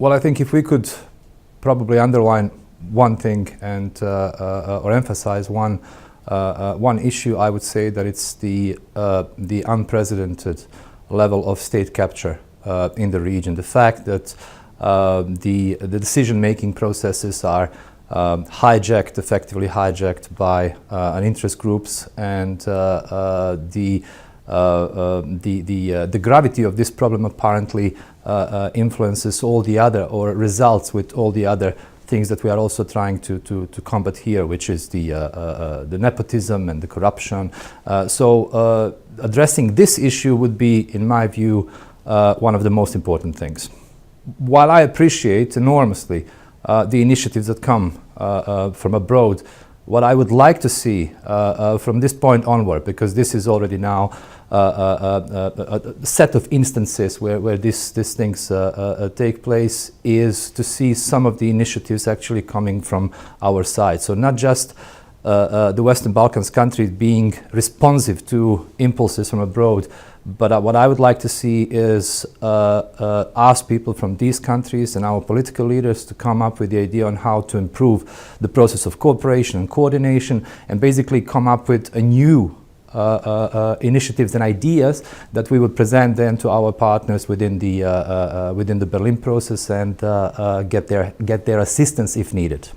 Well, I think if we could probably underline one thing and or emphasize one issue, I would say that it's the unprecedented level of state capture in the region. The fact that the decision-making processes are effectively hijacked by interest groups, and the gravity of this problem apparently influences all the other, or results with all the other things that we are also trying to combat here, which is the nepotism and the corruption. So addressing this issue would be, in my view, one of the most important things. While I appreciate enormously the initiatives that come from abroad, what I would like to see from this point onward, because this is already now a set of instances where these things take place, is to see some of the initiatives actually coming from our side. So not just the Western Balkans countries being responsive to impulses from abroad, but what I would like to see is ask people from these countries and our political leaders to come up with the idea on how to improve the process of cooperation and coordination, and basically come up with a new initiatives and ideas that we would present then to our partners within the Berlin process, and get their assistance if needed.